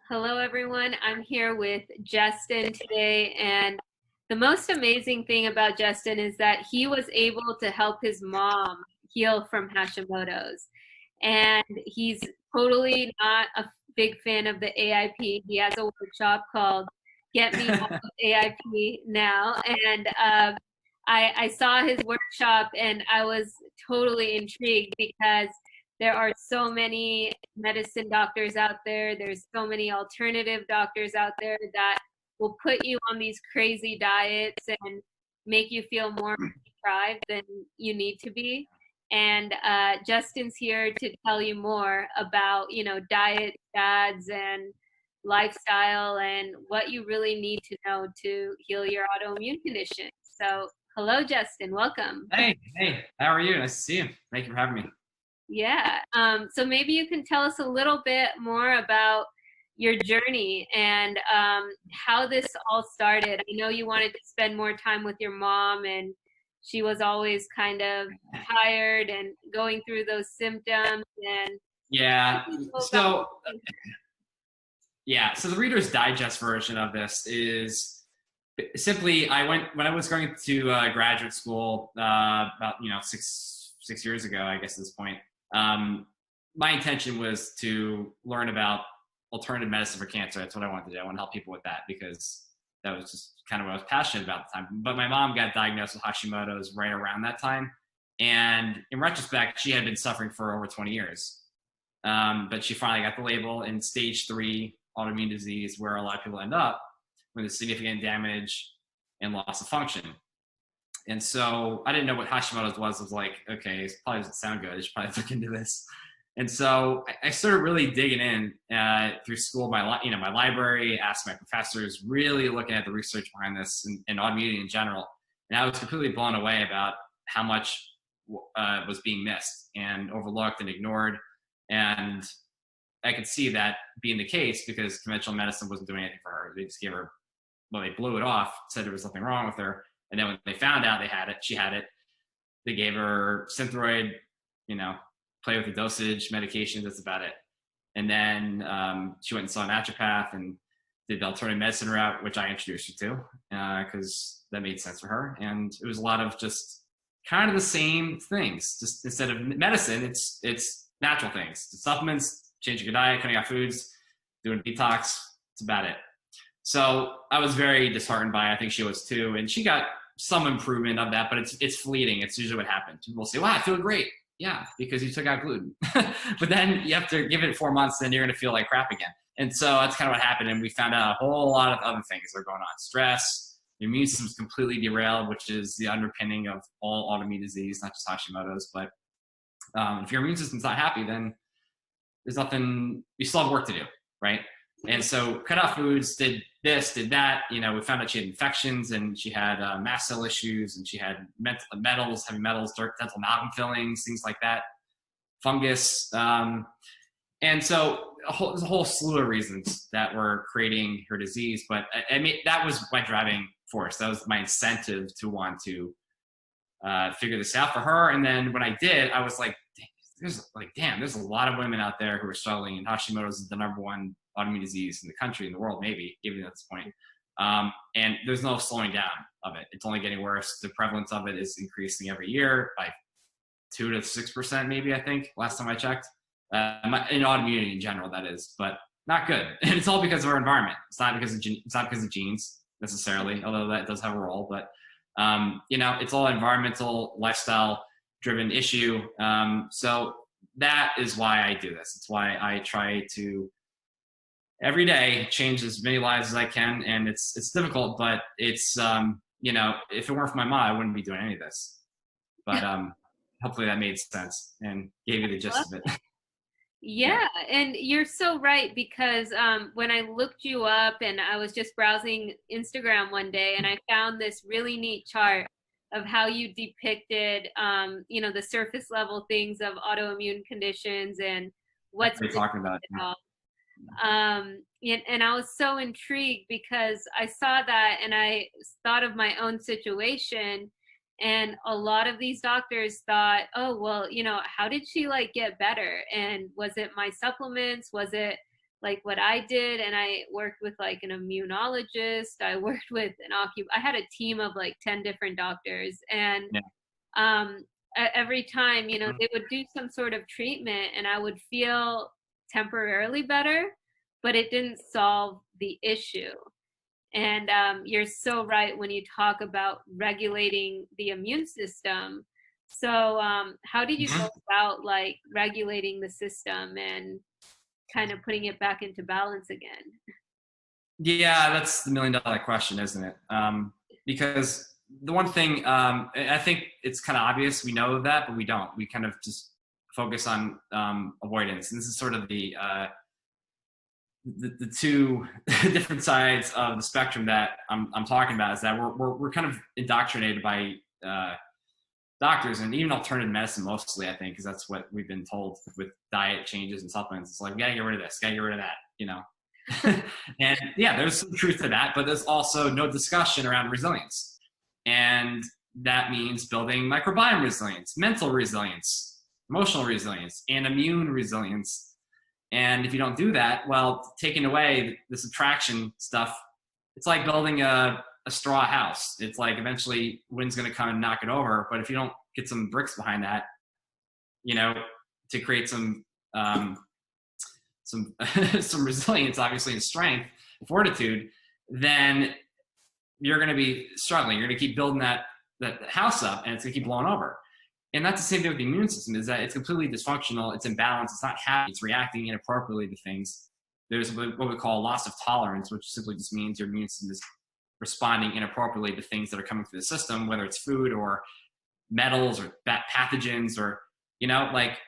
Hello, everyone. I'm here with Justin today, and the most amazing thing about Justin is that he was able to help his mom heal from Hashimoto's. And he's totally not a big fan of the AIP. He has a workshop called Get Me Off of AIP Now. And I saw his workshop and I was totally intrigued because there are so many medicine doctors out there. There's so many alternative doctors out there that will put you on these crazy diets and make you feel more deprived than you need to be. And Justin's here to tell you more about, diet fads and lifestyle and what you really need to know to heal your autoimmune condition. So, hello, Justin. Welcome. Hey, how are you? Nice to see you. Thank you for having me. Yeah. So maybe you can tell us a little bit more about your journey and how this all started. I know you wanted to spend more time with your mom, and she was always kind of tired and going through those symptoms. And Yeah. about So so the Reader's Digest version of this is simply I went when I was going to graduate school about six years ago, I guess at this point. My intention was to learn about alternative medicine for cancer. That's what I wanted to do. I want to help people with that because that was just kind of what I was passionate about at the time. But my mom got diagnosed with Hashimoto's right around that time. And in retrospect, she had been suffering for over 20 years. But she finally got the label in stage 3 autoimmune disease, where a lot of people end up with significant damage and loss of function. And so I didn't know what Hashimoto's was. I was like, okay, it probably doesn't sound good. I should probably look into this. And so I started really digging in through school, my library, asked my professors, really looking at the research behind this and autoimmunity in general. And I was completely blown away about how much was being missed and overlooked and ignored. And I could see that being the case because conventional medicine wasn't doing anything for her. They just gave her, they blew it off, said there was nothing wrong with her. And then when they found out she had it, they gave her Synthroid, play with the dosage, medication, that's about it. And then she went and saw a naturopath and did the alternative medicine route, which I introduced her to because that made sense for her. And it was a lot of just kind of the same things. Just instead of medicine, it's natural things. The supplements, changing your diet, cutting out foods, doing detox, that's about it. So I was very disheartened by it. I think she was too. And she got some improvement of that, but it's fleeting. It's usually what happens. People say, wow, I feel great. Yeah, because you took out gluten. But then you have to give it 4 months, then you're going to feel like crap again. And so that's kind of what happened. And we found out a whole lot of other things that are going on. Stress, your immune system's completely derailed, which is the underpinning of all autoimmune disease, not just Hashimoto's. But if your immune system's not happy, then there's nothing, you still have work to do, right? And so cut out foods, did this, did that. We found out she had infections and she had mast cell issues and she had metals, heavy metals, dental amalgam fillings, things like that, fungus. And so there's a whole slew of reasons that were creating her disease. But I mean, that was my driving force. That was my incentive to want to figure this out for her. And then when I did, I was like, there's a lot of women out there who are struggling, and Hashimoto's is the #1 autoimmune disease in the country, in the world, maybe, even at this point. And there's no slowing down of it. It's only getting worse. The prevalence of it is increasing every year by 2 to 6%, maybe, I think, last time I checked. In autoimmunity in general, that is, but not good. And it's all because of our environment. It's not because of genes necessarily, although that does have a role. But it's all environmental, lifestyle-driven issue. So that is why I do this. It's why I try to every day change as many lives as I can, and it's difficult, but it's if it weren't for my mom, I wouldn't be doing any of this. But hopefully that made sense and gave you the gist of it. Yeah, and you're so right because when I looked you up and I was just browsing Instagram one day and I found this really neat chart of how you depicted, the surface level things of autoimmune conditions and what's What are you talking about? and I was so intrigued because I saw that and I thought of my own situation. And a lot of these doctors thought, oh, well, how did she get better? And was it my supplements? Was it like what I did, and I worked with like an immunologist. I worked with I had a team of like 10 different doctors, and Yeah. um, every time, they would do some sort of treatment, and I would feel temporarily better, but it didn't solve the issue. And you're so right when you talk about regulating the immune system. So, how did you go Mhm. about like regulating the system and kind of putting it back into balance again? Yeah, that's the $1 million question, isn't it? Because the one thing, I think it's kind of obvious, we know that, but we don't. We kind of just focus on avoidance, and this is sort of the two different sides of the spectrum that I'm talking about. Is that we're kind of indoctrinated by doctors and even alternative medicine mostly, I think, because that's what we've been told with diet changes and supplements. It's like, we gotta get rid of this, gotta get rid of that, you know. And yeah, there's some truth to that, but there's also no discussion around resilience. And that means building microbiome resilience, mental resilience, emotional resilience, and immune resilience. And if you don't do that, well, taking away the subtraction stuff, it's like building a straw house. It's like eventually wind's going to come and knock it over. But if you don't get some bricks behind that, you know, to create some some resilience, obviously, and strength, and fortitude, then you're going to be struggling. You're going to keep building that house up, and it's going to keep blowing over. And that's the same thing with the immune system, is that it's completely dysfunctional, it's imbalanced, it's not happy, it's reacting inappropriately to things. There's what we call loss of tolerance, which simply just means your immune system is responding inappropriately to things that are coming through the system, whether it's food or metals or pathogens, or, like,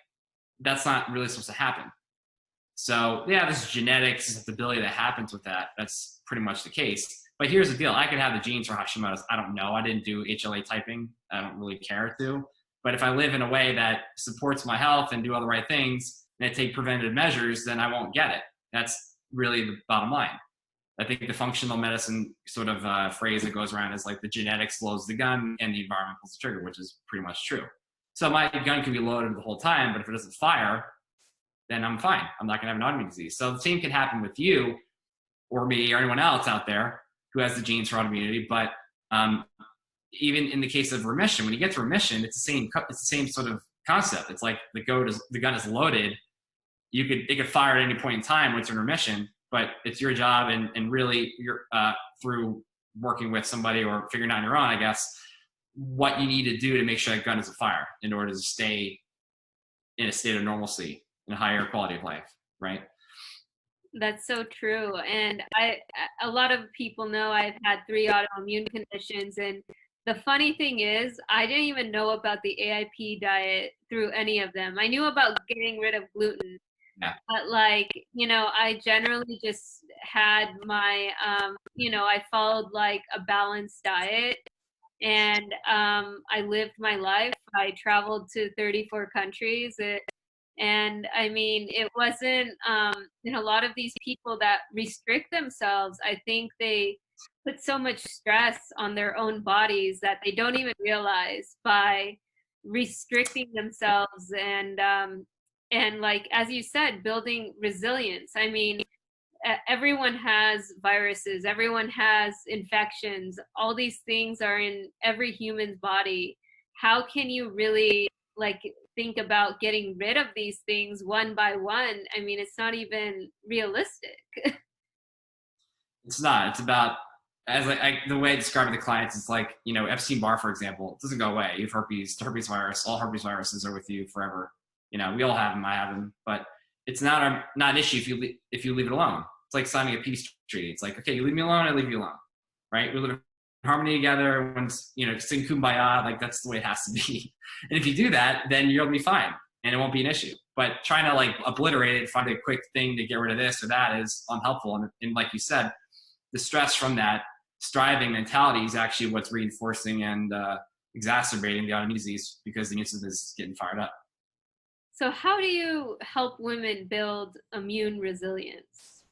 that's not really supposed to happen. So yeah, there's genetic susceptibility that happens with that. That's pretty much the case. But here's the deal. I could have the genes for Hashimoto's. I don't know. I didn't do HLA typing. I don't really care to. But if I live in a way that supports my health and do all the right things and I take preventative measures, then I won't get it. That's really the bottom line. I think the functional medicine sort of phrase that goes around is like the genetics loads the gun and the environment pulls the trigger, which is pretty much true. So my gun can be loaded the whole time, but if it doesn't fire, then I'm fine. I'm not going to have an autoimmune disease. So the same can happen with you or me or anyone else out there who has the genes for autoimmunity. But even in the case of remission, when you get to remission, it's the same sort of concept. It's like the gun is loaded. It could fire at any point in time when it's in remission, but it's your job and really you're through working with somebody or figuring out on your own, I guess, what you need to do to make sure that gun doesn't fire in order to stay in a state of normalcy and a higher quality of life, right? That's so true. And a lot of people know I've had 3 autoimmune conditions. And the funny thing is, I didn't even know about the AIP diet through any of them. I knew about getting rid of gluten, Yeah. but like, I generally just had my, I followed like a balanced diet, and I lived my life. I traveled to 34 countries. And I mean, it wasn't, a lot of these people that restrict themselves, I think they put so much stress on their own bodies that they don't even realize by restricting themselves, and like, as you said, building resilience. I mean, everyone has viruses, everyone has infections, all these things are in every human's body. How can you really like think about getting rid of these things one by one? I mean, it's not even realistic. It's not. It's about, as the way I describe it to clients, it's like, Epstein-Barr, for example, it doesn't go away. You have herpes, herpes virus, all herpes viruses are with you forever. We all have them. I have them, but it's not an issue if you leave it alone. It's like signing a peace treaty. It's like, okay, you leave me alone, I leave you alone, right? We live in harmony together. Everyone's, sing kumbaya. Like, that's the way it has to be. And if you do that, then you'll be fine and it won't be an issue. But trying to like obliterate it, find a quick thing to get rid of this or that is unhelpful. And like you said, the stress from that striving mentality is actually what's reinforcing and exacerbating the autoimmune disease, because the immune system is getting fired up. So how do you help women build immune resilience?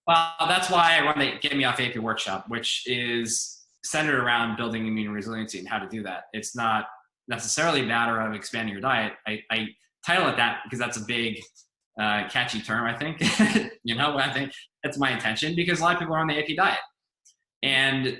Well, that's why I run the Get Me Off AP workshop, which is centered around building immune resiliency and how to do that. It's not necessarily a matter of expanding your diet. I title it that because that's a big catchy term, I think. I think that's my intention, because a lot of people are on the AP diet and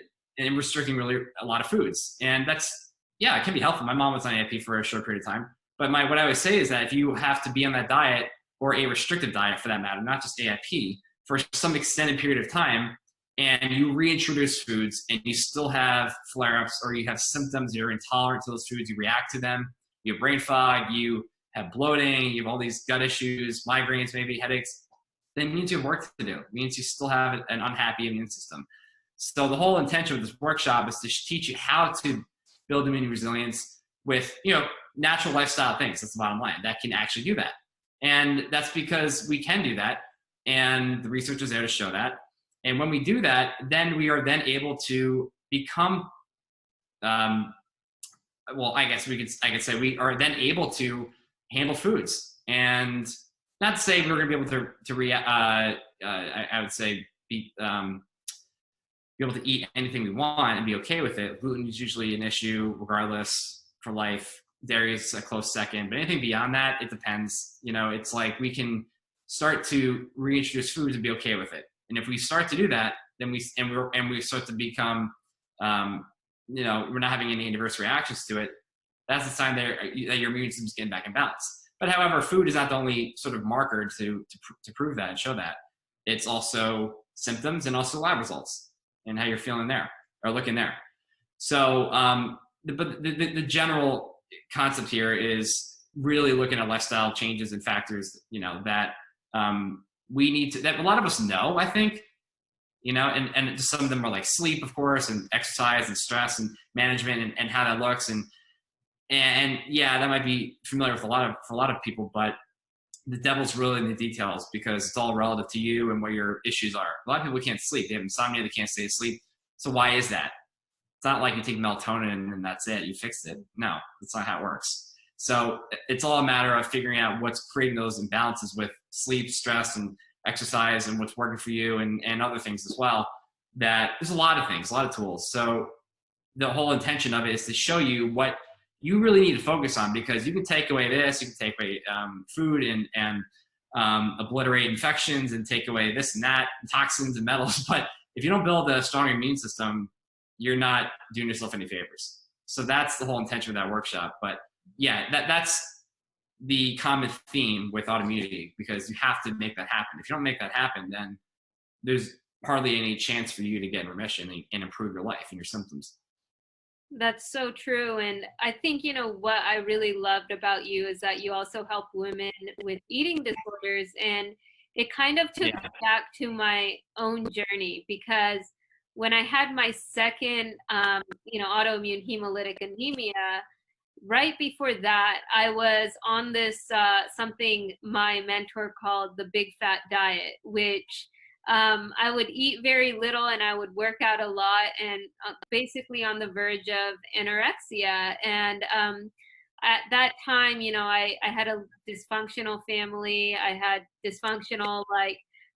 restricting really a lot of foods. And that's, yeah, it can be helpful. My mom was on AP for a short period of time. But what I always say is that if you have to be on that diet, or a restrictive diet for that matter, not just AIP, for some extended period of time, and you reintroduce foods and you still have flare-ups, or you have symptoms, you're intolerant to those foods, you react to them, you have brain fog, you have bloating, you have all these gut issues, migraines, maybe headaches, then it means you have work to do. It means you still have an unhappy immune system. So the whole intention of this workshop is to teach you how to build immune resilience with, natural lifestyle things. That's the bottom line. That can actually do that. And that's because we can do that. And the research is there to show that. And when we do that, then we are then able to become, I could say we are then able to handle foods. And not to say we're going to be able to react, I would say be able to eat anything we want and be okay with it. Gluten is usually an issue regardless for life. Dairy is a close second, but anything beyond that, it depends. It's like we can start to reintroduce foods and be okay with it. And if we start to do that, then we start to become, we're not having any adverse reactions to it. That's a sign that your immune system is getting back in balance. But however, food is not the only sort of marker to prove that and show that. It's also symptoms and also lab results and how you're feeling there or looking there. So, but the general concept here is really looking at lifestyle changes and factors, that we need to, that a lot of us know, I think, and some of them are like sleep, of course, and exercise and stress and management and how that looks. And yeah, that might be familiar for a lot of people, but the devil's really in the details, because it's all relative to you and what your issues are. A lot of people can't sleep. They have insomnia. They can't stay asleep. So why is that? It's not like you take melatonin and that's it. You fixed it. No, that's not how it works. So it's all a matter of figuring out what's creating those imbalances with sleep, stress, and exercise, and what's working for you, and other things as well. That there's a lot of things, a lot of tools. So the whole intention of it is to show you what you really need to focus on, because you can take away this, you can take away food and obliterate infections, and take away this and that, and toxins and metals. But if you don't build a strong immune system, you're not doing yourself any favors. So that's the whole intention of that workshop. But yeah, that's the common theme with autoimmunity, because you have to make that happen. If you don't make that happen, then there's hardly any chance for you to get in remission and improve your life and your symptoms. That's so true. And I think, what I really loved about you is that you also help women with eating disorders. And it kind of took me back to my own journey, because when I had my second, autoimmune hemolytic anemia, right before that, I was on this, something my mentor called the big fat diet, which I would eat very little and I would work out a lot, and basically on the verge of anorexia. And at that time, I had a dysfunctional family. I had dysfunctional,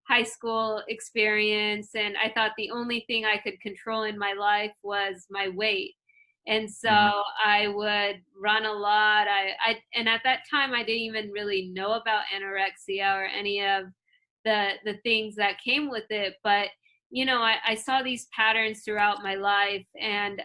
high school experience, and I thought the only thing I could control in my life was my weight. And so I would run a lot. And at that time I didn't even really know about anorexia or any of the things that came with it. But I saw these patterns throughout my life, and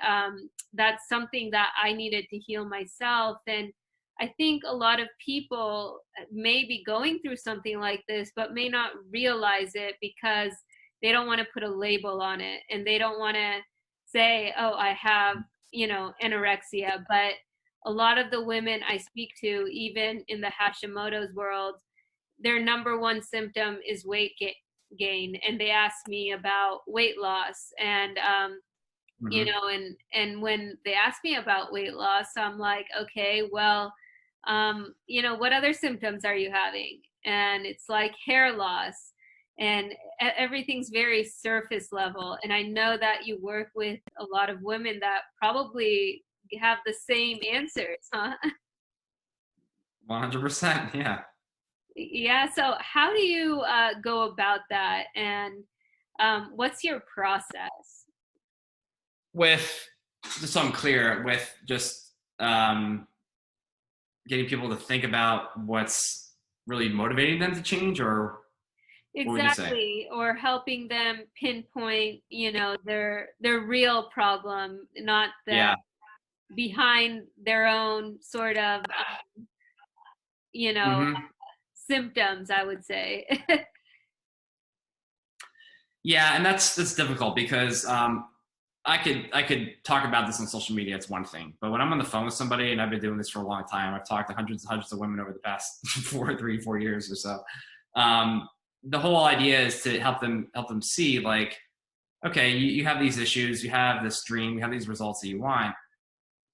that's something that I needed to heal myself. And I think a lot of people may be going through something like this, but may not realize it, because they don't want to put a label on it, and they don't want to say, oh, I have, anorexia. But a lot of the women I speak to, even in the Hashimoto's world, their number one symptom is weight gain. And they ask me about weight loss. And and when they ask me about weight loss, I'm like, okay, well, what other symptoms are you having? And it's like hair loss, and everything's very surface level. And I know that you work with a lot of women that probably have the same answers, huh? 100%. Yeah. Yeah. So how do you go about that? And what's your process? With, just so I'm clear, with just getting people to think about what's really motivating them to change, or what would you say? Exactly, or helping them pinpoint, their real problem, not the Yeah. behind their own sort of, you know, Hmm. symptoms, I would say. Yeah, and that's difficult because I could talk about this on social media. It's one thing, but when I'm on the phone with somebody, and I've been doing this for a long time, I've talked to hundreds and hundreds of women over the past 4 years or so. Um, the whole idea is to help them see, like, okay, you have these issues, you have this dream, you have these results that you want,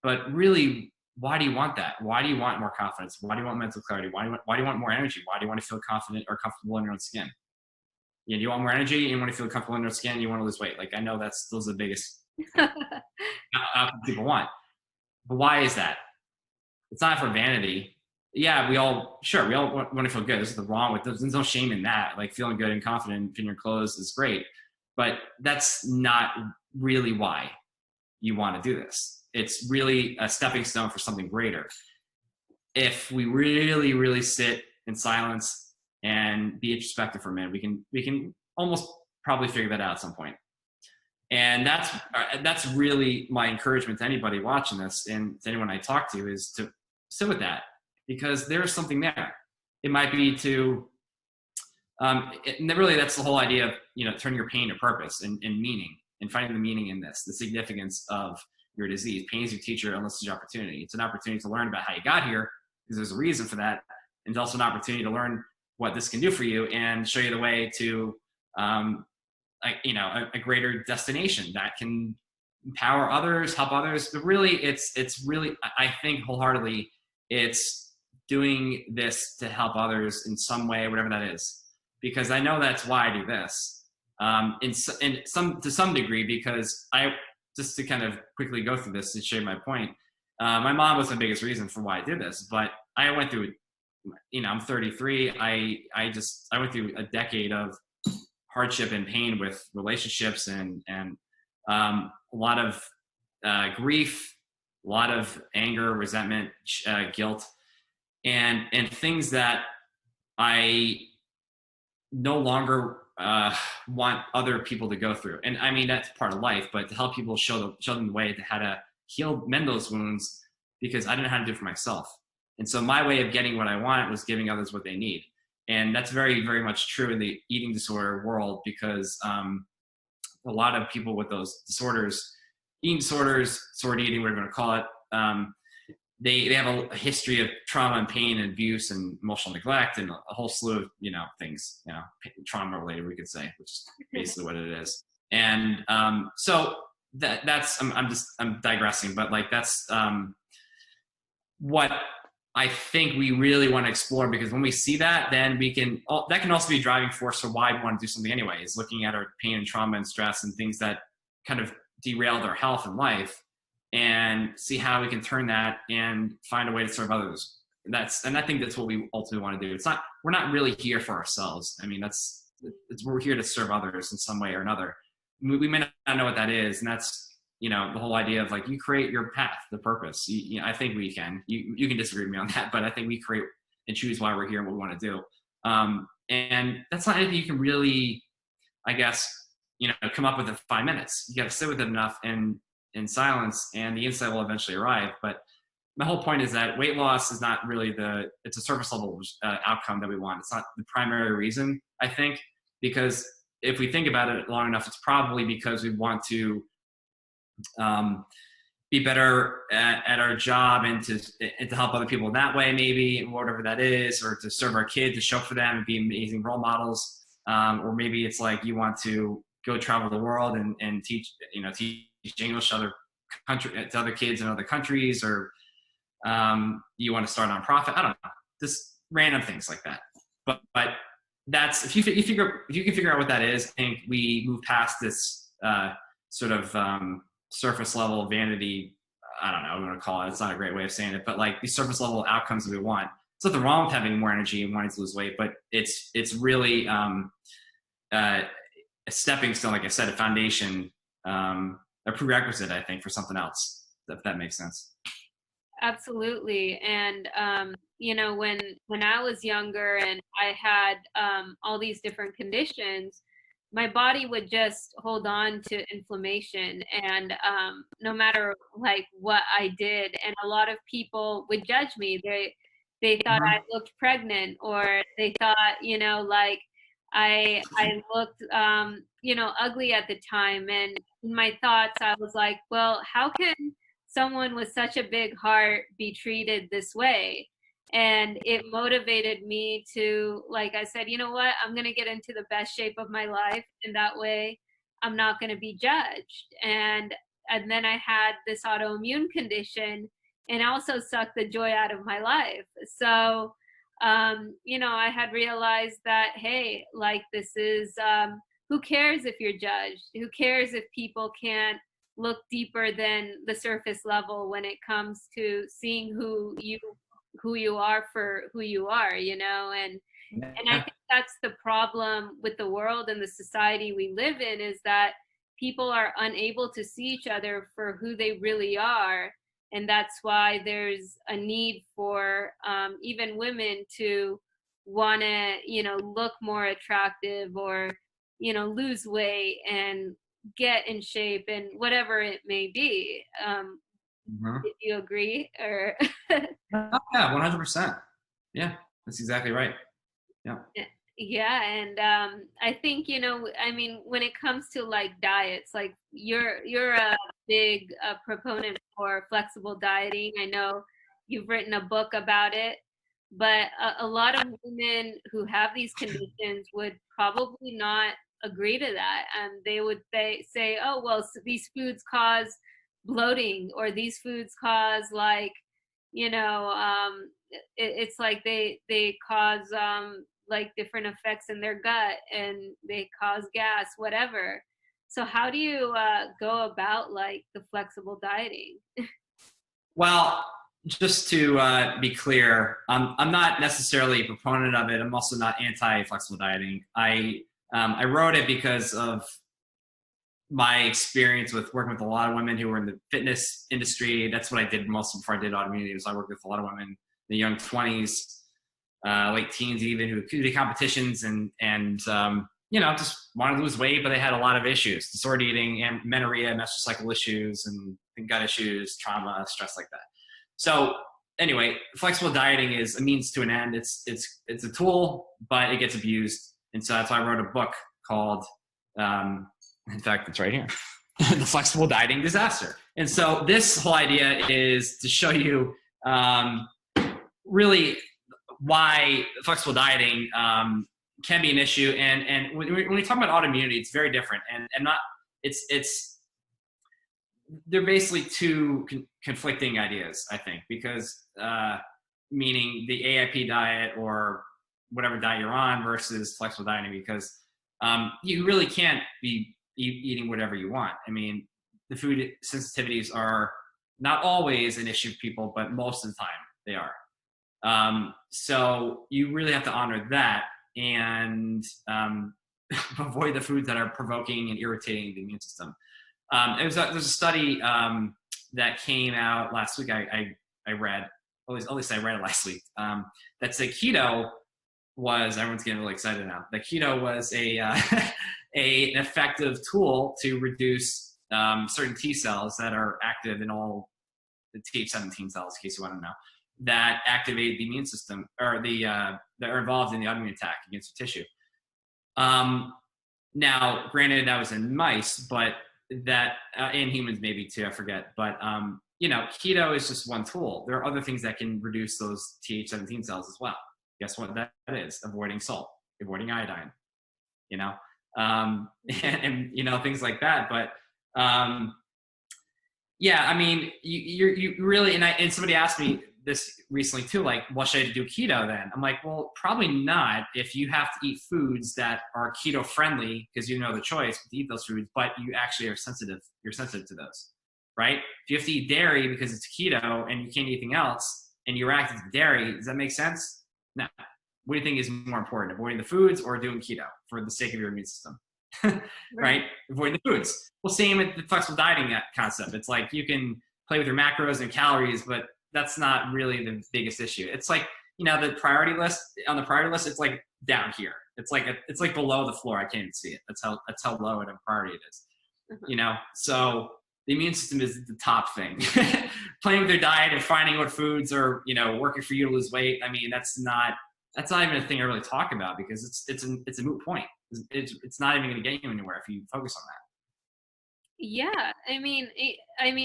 but really, why do you want that? Why do you want more confidence? Why do you want mental clarity? Why do you want more energy? Why do you want to feel confident or comfortable in your own skin? Yeah, you want more energy, you want to feel comfortable in your skin, you want to lose weight. Like, I know those are the biggest outcomes people want. But why is that? It's not for vanity. Yeah, we all want to feel good. There's nothing wrong with there's no shame in that. Like, feeling good and confident in your clothes is great. But that's not really why you want to do this. It's really a stepping stone for something greater. If we really, really sit in silence and be introspective for a minute, we can almost probably figure that out at some point. And that's really my encouragement to anybody watching this, and to anyone I talk to, is to sit with that, because there's something there. It might be to and really, that's the whole idea of, turning your pain to purpose and meaning, and finding the meaning in this, the significance of your disease. Pain is your teacher, unless it's your opportunity. It's an opportunity to learn about how you got here, because there's a reason for that, and it's also an opportunity to learn what this can do for you and show you the way to a greater destination that can empower others, help others. But really, it's really, I think wholeheartedly, it's doing this to help others in some way, whatever that is, because I know that's why I do this. To some degree, because I, just to kind of quickly go through this to show you my point. My mom was the biggest reason for why I did this, but I went through, I'm 33. I went through a decade of hardship and pain with relationships, and a lot of grief, a lot of anger, resentment, guilt, and things that I no longer want other people to go through. And I mean, that's part of life, but to help people, show them the way to how to mend those wounds, because I didn't know how to do it for myself. And so my way of getting what I want was giving others what they need. And that's very, very much true in the eating disorder world, because a lot of people with those disorders, eating disorders, disordered eating, whatever you want to call it, they have a history of trauma and pain and abuse and emotional neglect, and a whole slew of things, trauma related, we could say, which is basically what it is. And so that's I'm digressing, but like, that's what I think we really want to explore, because when we see that, then that can also be a driving force for why we want to do something anyway, is looking at our pain and trauma and stress and things that kind of derailed our health and life, and see how we can turn that and find a way to serve others. And I think that's what we ultimately want to do. We're not really here for ourselves. I mean, we're here to serve others in some way or another. We may not know what that is, and that's, the whole idea of, like, you create your path, the purpose. I think we can. You can disagree with me on that, but I think we create and choose why we're here and what we want to do. And that's not anything you can really, I guess, come up with in 5 minutes. You got to sit with it enough and in silence, and the insight will eventually arrive. But my whole point is that weight loss is not really it's a surface level outcome that we want. It's not the primary reason, I think, because if we think about it long enough, it's probably because we want to be better at our job, and to help other people in that way, maybe, whatever that is, or to serve our kids, to show up for them and be amazing role models. Or maybe it's like you want to go travel the world and teach English to other kids in other countries, or you want to start a nonprofit. I don't know, just random things like that. But that's, if you can figure out what that is, I think we move past this sort of surface level vanity. I don't know what I'm going to call it. It's not a great way of saying it, but like these surface level outcomes that we want. There's nothing wrong with having more energy and wanting to lose weight, but it's really a stepping stone, like I said, a foundation, a prerequisite, I think, for something else, if that makes sense. Absolutely. And you know, when I was younger and I had all these different conditions, my body would just hold on to inflammation, and no matter like what I did, and a lot of people would judge me. They thought I Mhm. looked pregnant, or they thought, you know, like I looked you know, ugly at the time. And in my thoughts I was like, well, how can someone with such a big heart be treated this way? And it motivated me to, like I said, you know what, I'm going to get into the best shape of my life, and that way I'm not going to be judged. And then I had this autoimmune condition, and also sucked the joy out of my life. So you know, I had realized that, hey, like this is who cares if you're judged, who cares if people can't look deeper than the surface level when it comes to seeing who you are for who you are, you know. And I Yeah. think that's the problem with the world and the society we live in, is that people are unable to see each other for who they really are. And that's why there's a need for even women to want to, you know, look more attractive, or, you know, lose weight and get in shape and whatever it may be. Mhm. If you agree, or Oh, yeah, 100%. Yeah, that's exactly right. Yeah. yeah. And I think, you know, I mean, when it comes to like diets, like you're a big proponent for flexible dieting. I know you've written a book about it, but a lot of women who have these conditions would probably not agree to that. They would say, oh well, these foods cause bloating, or these foods cause, like, you know, it's like they cause like different effects in their gut, and they cause gas, whatever. So how do you go about like the flexible dieting? Well, just to be clear, I'm not necessarily a proponent of it. I'm also not anti-flexible dieting. I wrote it because of my experience with working with a lot of women who were in the fitness industry. That's what I did most before I did autoimmunity. Was I worked with a lot of women in the young 20s, late teens, even who did competitions and you know, just wanted to lose weight, but they had a lot of issues: disordered eating, amenorrhea, menstrual cycle issues, and gut issues, trauma, stress, like that. So anyway, flexible dieting is a means to an end. It's a tool, but it gets abused, and so that's why I wrote a book called um, in fact, it's right here. The flexible dieting disaster. And so this whole idea is to show you really why flexible dieting can be an issue. And when we talk about autoimmunity, it's very different. And not it's they're basically two conflicting ideas, I think, because meaning the AIP diet or whatever diet you're on versus flexible dieting, because you really can't be eating whatever you want. I mean, the food sensitivities are not always an issue for people, but most of the time they are. So you really have to honor that and avoid the foods that are provoking and irritating the immune system. There's a study that came out last week. I read, at least I read it last week. That said keto was, everyone's getting really excited now. The keto was an effective tool to reduce certain T cells that are active in all the Th17 cells, in case you want to know, that activate the immune system, or that are involved in the autoimmune attack against your tissue. Now, granted, that was in mice, but that in humans maybe too, I forget. But you know, keto is just one tool. There are other things that can reduce those Th17 cells as well. Guess what that is? Avoiding salt, avoiding iodine. You know, and you know, things like that. But yeah, I mean, you really, and somebody asked me this recently too, like, well, should I do keto then? I'm like, well, probably not if you have to eat foods that are keto friendly, because you know the choice to eat those foods, but you actually are sensitive. You're sensitive to those, right? If you have to eat dairy because it's keto and you can't eat anything else, and you're reacting to dairy, does that make sense? No. What do you think is more important, avoiding the foods or doing keto for the sake of your immune system? Right. Right? Avoiding the foods. Well, same with the flexible dieting concept. It's like you can play with your macros and calories, but that's not really the biggest issue. It's like, you know, the priority list, on the priority list, it's like down here. It's like below the floor. I can't even see it. That's how low in a priority it is. You know, so the immune system is the top thing. Playing with their diet and finding what foods are, you know, working for you to lose weight. I mean, that's not even a thing I really talk about, because it's a moot point. It's not even going to get you anywhere if you focus on that. Yeah, I mean,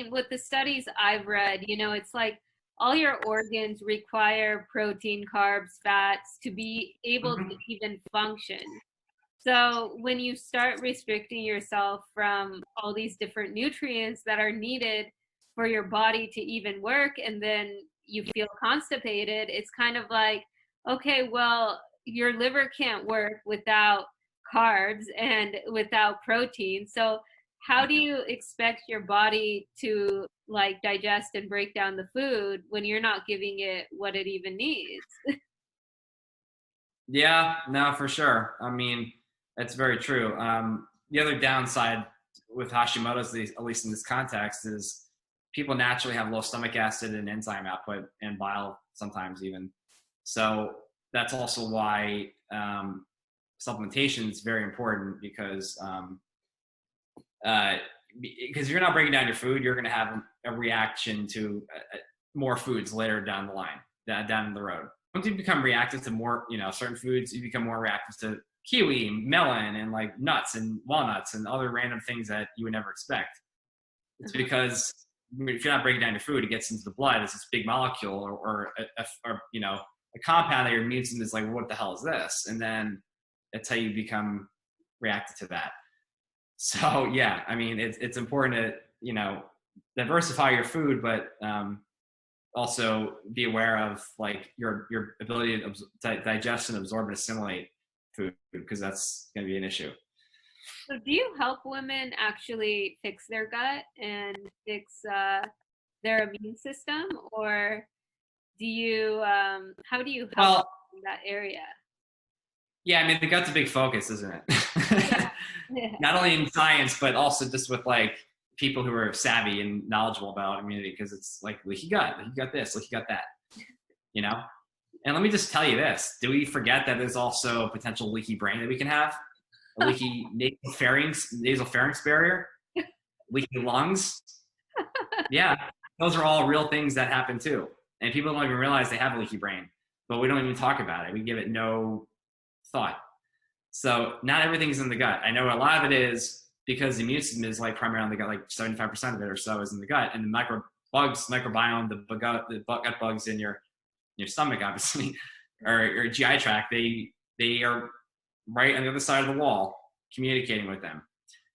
with the studies I've read, you know, it's like all your organs require protein, carbs, fats to be able to even function. So when you start restricting yourself from all these different nutrients that are needed for your body to even work, and then you feel constipated, it's kind of like, okay, well, your liver can't work without carbs and without protein. So how do you expect your body to like digest and break down the food when you're not giving it what it even needs? Yeah, no, for sure. I mean, that's very true. The other downside with Hashimoto's, at least in this context, is people naturally have low stomach acid and enzyme output and bile sometimes even. So that's also why supplementation is very important, because if you're not breaking down your food, you're going to have a reaction to more foods later down the line, down the road. Once you become reactive to more, you know, certain foods, you become more reactive to kiwi, melon, and like nuts and walnuts and other random things that you would never expect. It's because if you're not breaking down your food, it gets into the blood as this big molecule or you know, a compound that your immune system is like, what the hell is this? And then that's how you become reactive to that. So yeah, I mean, it's important to, you know, diversify your food, but also be aware of like your ability to digest and absorb and assimilate food, because that's going to be an issue. So do you help women actually fix their gut and fix their immune system, or do you how do you help Well, in that area? yeah, I mean, the gut's a big focus, isn't Yeah. it? Yeah. Not only in science, but also just with like people who are savvy and knowledgeable about immunity, because it's like leaky gut this, leaky gut that, you know? And let me just tell you this, do we forget that there's also a potential leaky brain that we can have? A leaky nasopharynx barrier, leaky lungs. Yeah, those are all real things that happen too. And people don't even realize they have a leaky brain, but we don't even talk about it. We give it no thought. So not everything's in the gut. I know a lot of it is because the immune system is like primarily in the gut, like 75% of it or so is in the gut. And the microbiome, the gut bugs in your stomach, obviously, or your GI tract, they are right on the other side of the wall communicating with them.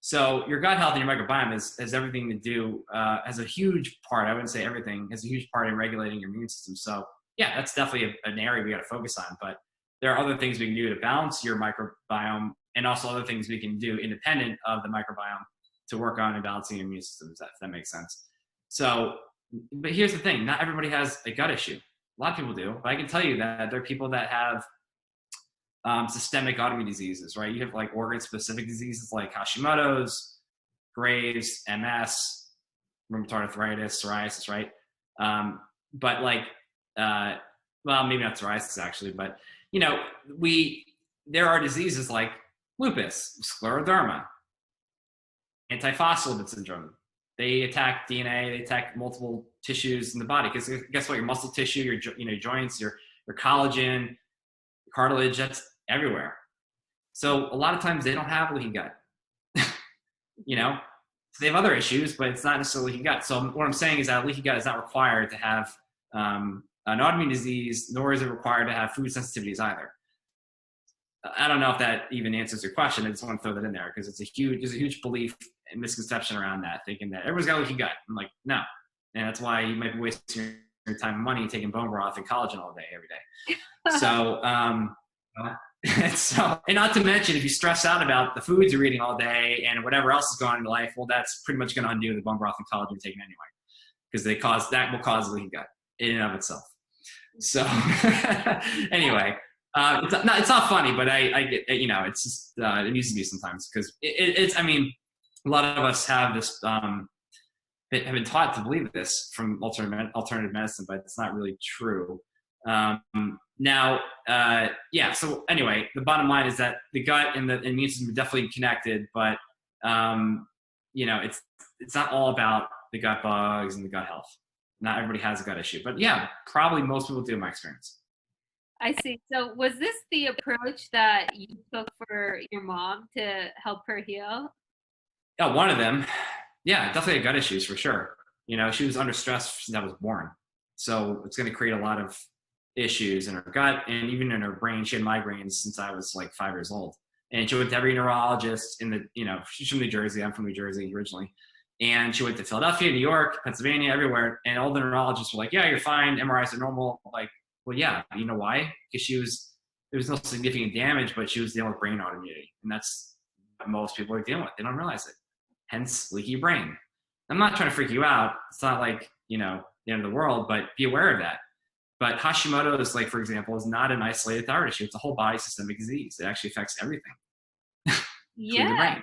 So your gut health and your microbiome has everything to do, has a huge part, I wouldn't say everything, has a huge part in regulating your immune system. So yeah, that's definitely an area we got to focus on. But there are other things we can do to balance your microbiome, and also other things we can do independent of the microbiome to work on and balancing your immune system, if that makes sense. So, but here's the thing, not everybody has a gut issue. A lot of people do, but I can tell you that there are people that have systemic autoimmune diseases, right? You have like organ-specific diseases like Hashimoto's, Graves, MS, rheumatoid arthritis, psoriasis, right? But like, well, maybe not psoriasis actually, but you know, there are diseases like lupus, scleroderma, antiphospholipid syndrome. They attack DNA, they attack multiple tissues in the body. Because guess what? Your muscle tissue, your joints, your collagen, cartilage, that's everywhere. So a lot of times they don't have leaky gut. You know, so they have other issues, but it's not necessarily leaky gut. So what I'm saying is that leaky gut is not required to have an autoimmune disease, nor is it required to have food sensitivities either. I don't know if that even answers your question. I just want to throw that in there because there's a huge belief and misconception around that, thinking that everyone's got leaky gut. I'm like, no. And that's why you might be wasting your time and money taking bone broth and collagen all day, every day. So, and not to mention, if you stress out about the foods you're eating all day and whatever else is going on in your life, well, that's pretty much going to undo the bone broth and collagen you're taking anyway, because that will cause leaky gut in and of itself. So anyway, it's not funny, but I get, you know, it's just, it amuses me sometimes because it's, I mean, a lot of us have this have been taught to believe this from alternative medicine, but it's not really true. Now, yeah. So anyway, the bottom line is that the gut and the immune system are definitely connected, but it's not all about the gut bugs and the gut health. Not everybody has a gut issue, but yeah, probably most people do in my experience. I see. So was this the approach that you took for your mom to help her heal? Yeah, one of them. Yeah, definitely had gut issues for sure. She was under stress since I was born. So it's going to create a lot of issues in her gut and even in her brain. She had migraines since I was like 5 years old. And she went to every neurologist she's from New Jersey. I'm from New Jersey originally. And she went to Philadelphia, New York, Pennsylvania, everywhere. And all the neurologists were like, yeah, you're fine. MRIs are normal. Like, well, yeah, you know why? Because there was no significant damage, but she was dealing with brain autoimmunity. And that's what most people are dealing with. They don't realize it. Hence leaky brain. I'm not trying to freak you out. It's not like, the end of the world, but be aware of that. But Hashimoto's, like, for example, is not an isolated thyroid issue. It's a whole body systemic disease. It actually affects everything, including the Yeah.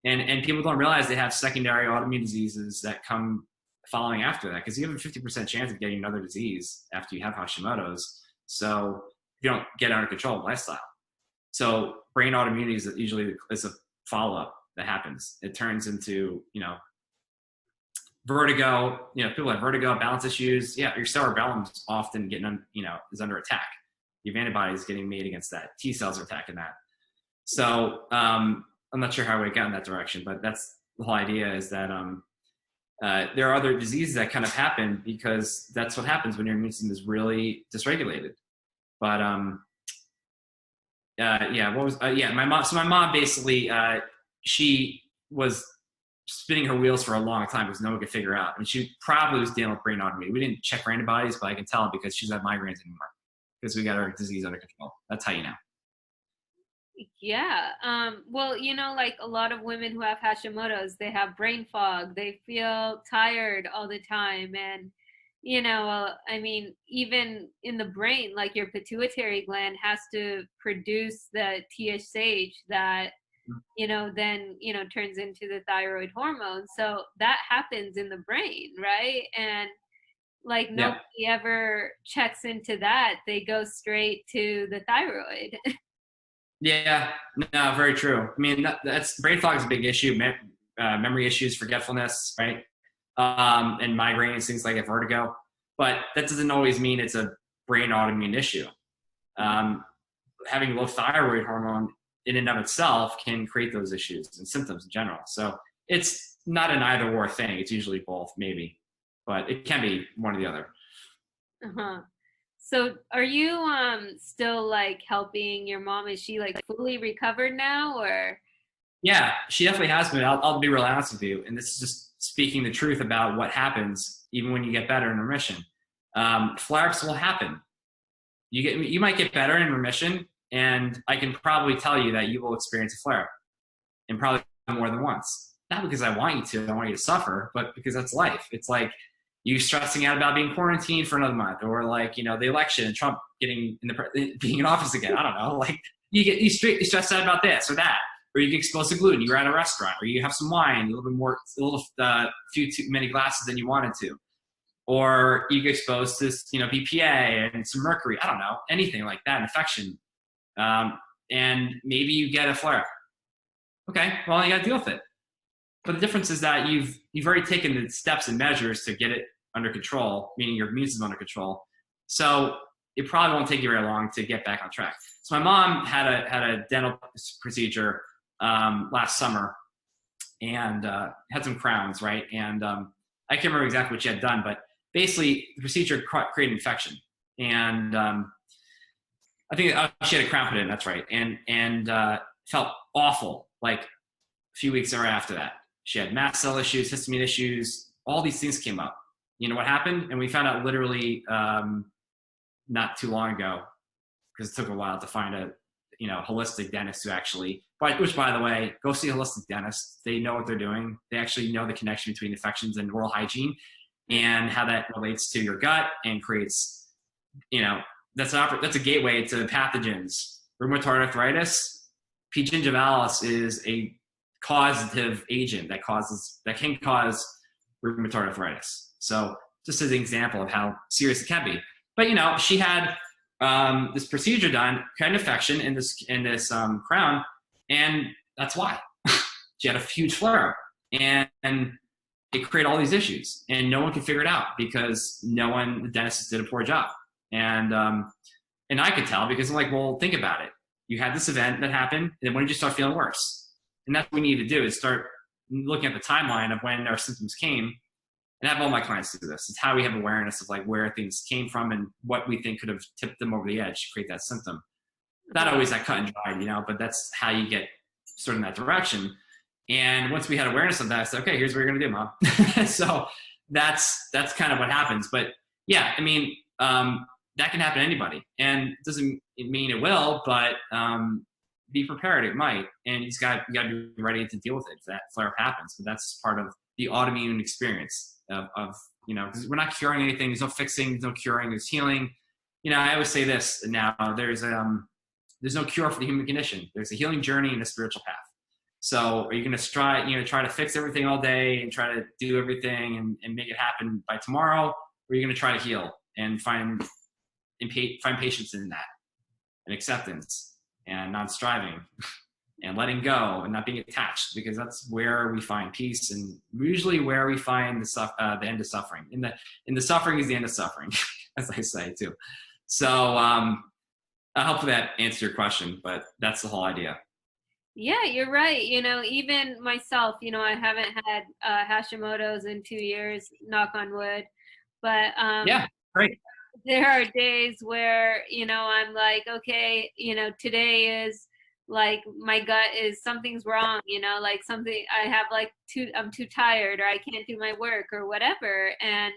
brain. And people don't realize they have secondary autoimmune diseases that come following after that, because you have a 50% chance of getting another disease after you have Hashimoto's. So if you don't get under control of lifestyle. So brain autoimmunity is usually a follow-up that happens. It turns into, vertigo. People have vertigo, balance issues. Yeah, your cerebellum is often is under attack. You have antibodies getting made against that. T cells are attacking that. So I'm not sure how we got in that direction, but that's the whole idea, is that there are other diseases that kind of happen because that's what happens when your immune system is really dysregulated. But my mom. So my mom basically, she was spinning her wheels for a long time because no one could figure out. I mean, she probably was dealing with brain autoimmunity. We didn't check her antibodies, but I can tell because she's had migraines anymore because we got her disease under control. That's how you know. Yeah. Well, like a lot of women who have Hashimoto's, they have brain fog. They feel tired all the time. And, I mean, even in the brain, like your pituitary gland has to produce the TSH that, then, turns into the thyroid hormone. So that happens in the brain, right? And like Yeah. nobody ever checks into that. They go straight to the thyroid. Yeah, no, very true. I mean, that's brain fog is a big issue. Memory issues, forgetfulness, right? And migraines, things like vertigo. But that doesn't always mean it's a brain autoimmune issue. Having low thyroid hormone in and of itself can create those issues and symptoms in general. So it's not an either or thing. It's usually both, maybe, but it can be one or the other. Uh-huh. So are you still like helping your mom? Is she like fully recovered now, or? Yeah, she definitely has been. I'll be real honest with you. And this is just speaking the truth about what happens even when you get better in remission. Flare-ups will happen. You might get better in remission, and I can probably tell you that you will experience a flare-up, and probably more than once. Not because I want you to, I want you to suffer, but because that's life. It's like you stressing out about being quarantined for another month, or like, the election and Trump being in office again. I don't know. Like you stressed out about this or that, or you get exposed to gluten. You're at a restaurant, or you have some wine, few too many glasses than you wanted to, or you get exposed to BPA and some mercury. I don't know, anything like that, infection, and maybe you get a flare. Okay, well, you got to deal with it. But the difference is that you've already taken the steps and measures to get it under control, meaning your immune system under control. So it probably won't take you very long to get back on track. So my mom had a dental procedure last summer and had some crowns, right? And I can't remember exactly what she had done, but basically the procedure created infection. And I think she had a crown put in, that's right. And felt awful like a few weeks right after that. She had mast cell issues, histamine issues, all these things came up. You know what happened? And we found out literally not too long ago, because it took a while to find a holistic dentist who actually, which by the way, go see a holistic dentist. They know what they're doing. They actually know the connection between infections and oral hygiene and how that relates to your gut and creates, that's a gateway to pathogens. Rheumatoid arthritis, P. gingivalis is a causative agent that can cause rheumatoid arthritis. So just as an example of how serious it can be. But, you know, she had this procedure done, had an infection in this crown, and that's why. She had a huge flare-up. And it created all these issues, and no one could figure it out because the dentist did a poor job. And I could tell because I'm like, well, think about it. You had this event that happened, and then when did you start feeling worse? And that's what we need to do, is start looking at the timeline of when our symptoms came. And I have all my clients do this. It's how we have awareness of like where things came from and what we think could have tipped them over the edge to create that symptom. Not always that cut and dried, you know, but that's how you get sort of in that direction. And once we had awareness of that, I said, okay, here's what you're going to do, Mom. So that's kind of what happens. But yeah, I mean, that can happen to anybody, and it doesn't mean it will, but be prepared. It might, and you got to be ready to deal with it if that flare up happens. But that's part of the autoimmune experience of you know, because we're not curing anything. There's no fixing. There's no curing. There's healing. You know, I always say this now. There's no cure for the human condition. There's a healing journey and a spiritual path. So are you going to try to fix everything all day and try to do everything and make it happen by tomorrow? Or are you going to try to heal and find patience in that, and acceptance, and non-striving, and letting go, and not being attached, because that's where we find peace, and usually where we find the end of suffering. In the suffering is the end of suffering, as I say too. So hopefully that answered your question, but that's the whole idea. Yeah, you're right. You know, even myself, you know, I haven't had Hashimoto's in 2 years, knock on wood. But yeah, great. There are days where, you know, I'm like, okay, you know, today is like my gut is something's wrong, you know, like something I have like I'm too tired, or I can't do my work or whatever. And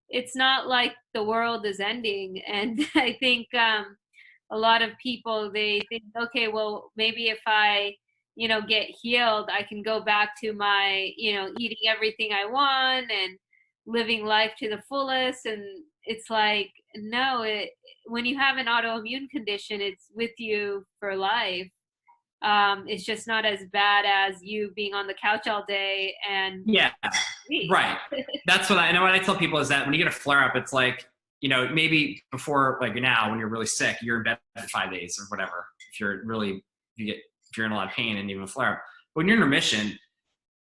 it's not like the world is ending. And I think a lot of people, they think, okay, well, maybe if I, you know, get healed, I can go back to my, you know, eating everything I want and living life to the fullest. And it's like, no, when you have an autoimmune condition, it's with you for life. It's just not as bad as you being on the couch all day and yeah, right. That's what I know. What I tell people is that when you get a flare up, it's like, you know, maybe before, like now, when you're really sick, you're in bed for 5 days or whatever. If you're in a lot of pain and even a flare up, when you're in remission,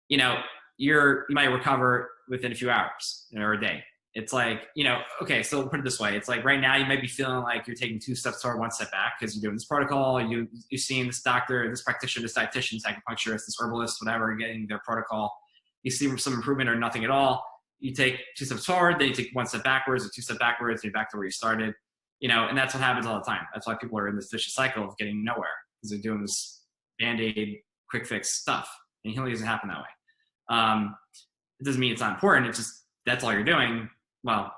you know, you might recover within a few hours, you know, or a day. It's like, you know, okay, so put it this way. It's like right now you might be feeling like you're taking 2 steps forward, 1 step back, because you're doing this protocol, you're seeing this doctor, this practitioner, this dietitian, this acupuncturist, this herbalist, whatever, getting their protocol. You see some improvement or nothing at all. You take 2 steps forward, then you take 1 step backwards or 2 steps backwards, and you're back to where you started. You know, and that's what happens all the time. That's why people are in this vicious cycle of getting nowhere, because they're doing this Band-Aid, quick fix stuff. And healing doesn't happen that way. It doesn't mean it's not important. It's just, that's all you're doing. Well,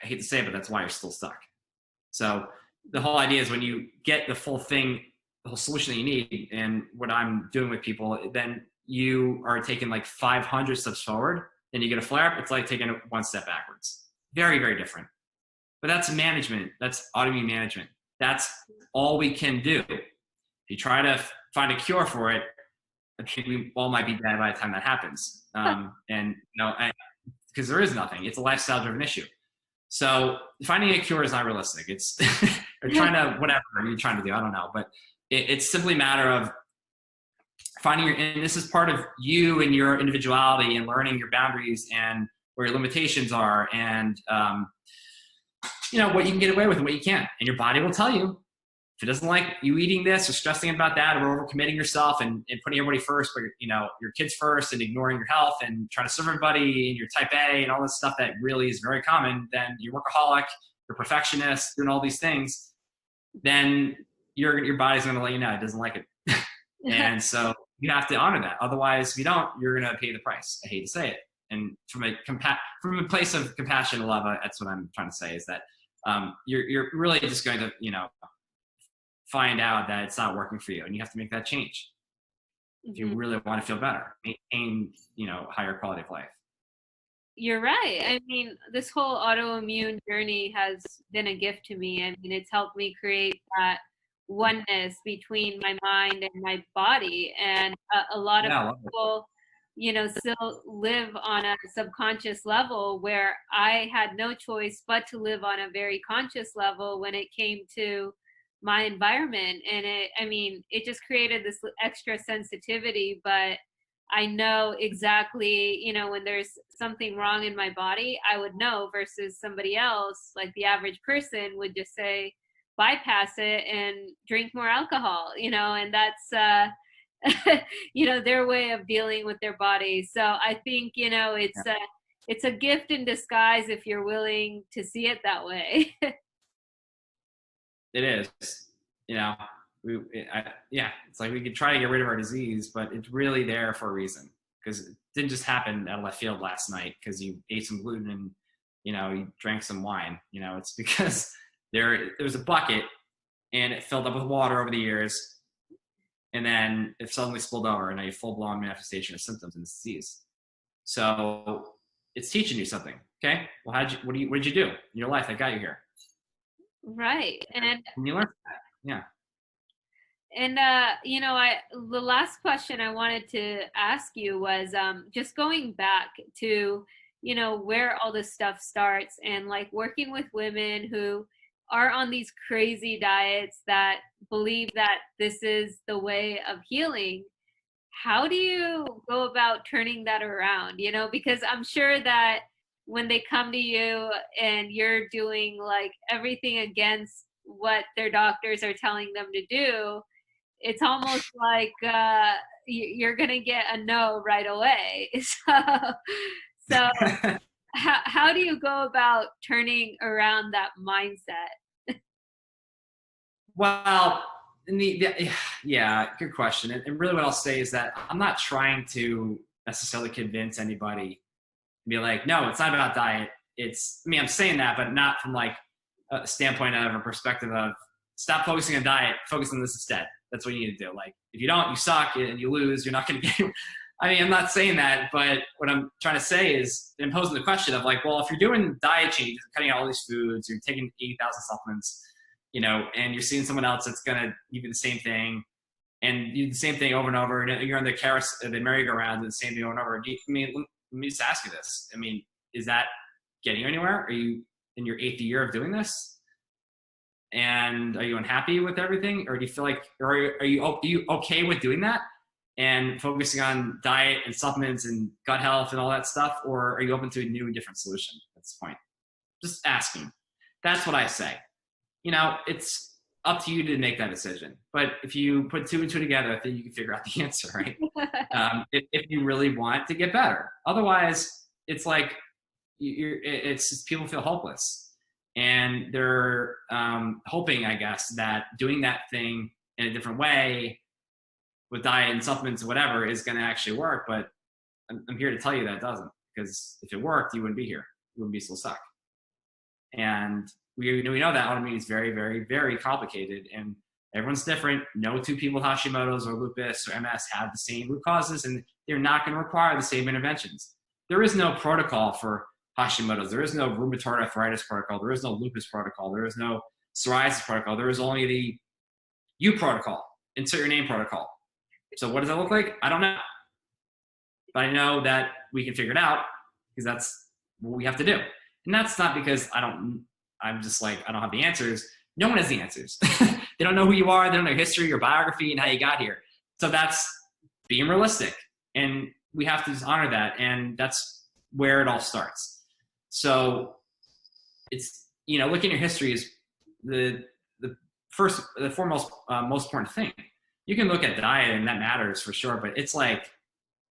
I hate to say it, but that's why you're still stuck. So the whole idea is when you get the full thing, the whole solution that you need, and what I'm doing with people, then you are taking like 500 steps forward, then you get a flare up. It's like taking 1 step backwards. Very, very different. But that's management. That's autoimmune management. That's all we can do. If you try to find a cure for it, I think we all might be dead by the time that happens. And you know, because there is nothing. It's a lifestyle-driven issue. So finding a cure is not realistic. It's or trying to, whatever you're trying to do, I don't know. But it's simply a matter of finding and this is part of you and your individuality and learning your boundaries and where your limitations are, and you know, what you can get away with and what you can't. And your body will tell you. If it doesn't like you eating this or stressing about that or overcommitting yourself and putting everybody first, but you know, your kids first and ignoring your health and trying to serve everybody and you're type A and all this stuff that really is very common, then you're workaholic, you're perfectionist, doing all these things, then your body's going to let you know it doesn't like it. And so you have to honor that. Otherwise, if you don't, you're going to pay the price. I hate to say it. And from a place of compassion and love, that's what I'm trying to say is that you're really just going to, you know, find out that it's not working for you, and you have to make that change if you really want to feel better, maintain, you know, higher quality of life. You're right. I mean, this whole autoimmune journey has been a gift to me. I mean, it's helped me create that oneness between my mind and my body. And a lot of people, still live on a subconscious level where I had no choice but to live on a very conscious level when it came to my environment. And it just created this extra sensitivity, but I know exactly, when there's something wrong in my body, I would know versus somebody else, like the average person would just say, bypass it and drink more alcohol, and that's, their way of dealing with their body. So I think, it's a gift in disguise if you're willing to see it that way. It is, you know, yeah, it's like we could try to get rid of our disease, but it's really there for a reason, because it didn't just happen out of left field last night because you ate some gluten and, you drank some wine. It's because there was a bucket and it filled up with water over the years, and then it suddenly spilled over, and now you have full-blown manifestation of symptoms in the disease. So it's teaching you something. Okay, well, what did you do in your life that got you here? Right. And you learn that. Yeah. And the last question I wanted to ask you was just going back to where all this stuff starts, and like working with women who are on these crazy diets that believe that this is the way of healing. How do you go about turning that around? Because I'm sure that when they come to you and you're doing like everything against what their doctors are telling them to do, it's almost like you're gonna get a no right away. So how do you go about turning around that mindset? Well, yeah, good question. And really what I'll say is that I'm not trying to necessarily convince anybody and be like, no, it's not about diet. I'm saying that, but not from like a standpoint of a perspective of stop focusing on diet, focus on this instead. That's what you need to do. Like, if you don't, you suck and you lose, you're not going to get, I'm not saying that, but what I'm trying to say is I'm posing the question of like, well, if you're doing diet changes, cutting out all these foods, you're taking 80,000 supplements, and you're seeing someone else that's going to give you the same thing, and you do the same thing over and over, and you're on the merry-go-round, the same thing over and over. Let me just ask you this. Is that getting you anywhere? Are you in your 8th year of doing this? And are you unhappy with everything, or do you feel like, or are you okay with doing that and focusing on diet and supplements and gut health and all that stuff, or are you open to a new and different solution at this point? Just asking. That's what I say. It's up to you to make that decision. But if you put 2 and 2 together, I think you can figure out the answer, right? If you really want to get better. Otherwise, it's like people feel hopeless. And they're hoping, I guess, that doing that thing in a different way with diet and supplements and whatever is going to actually work. But I'm here to tell you that it doesn't, because if it worked, you wouldn't be here. You wouldn't be so stuck. And we know that autoimmune is very, very, very complicated, and everyone's different. No 2 people with Hashimotos or lupus or MS have the same root causes, and they're not going to require the same interventions. There is no protocol for Hashimoto's. There is no rheumatoid arthritis protocol. There is no lupus protocol. There is no psoriasis protocol. There is only the U protocol, insert your name protocol. So what does that look like? I don't know. But I know that we can figure it out, because that's what we have to do. And that's not because I'm just like, I don't have the answers. No one has the answers. They don't know who you are. They don't know your history, your biography, and how you got here. So that's being realistic. And we have to just honor that. And that's where it all starts. So it's, looking at your history is the foremost, most important thing. You can look at diet, and that matters for sure. But it's like,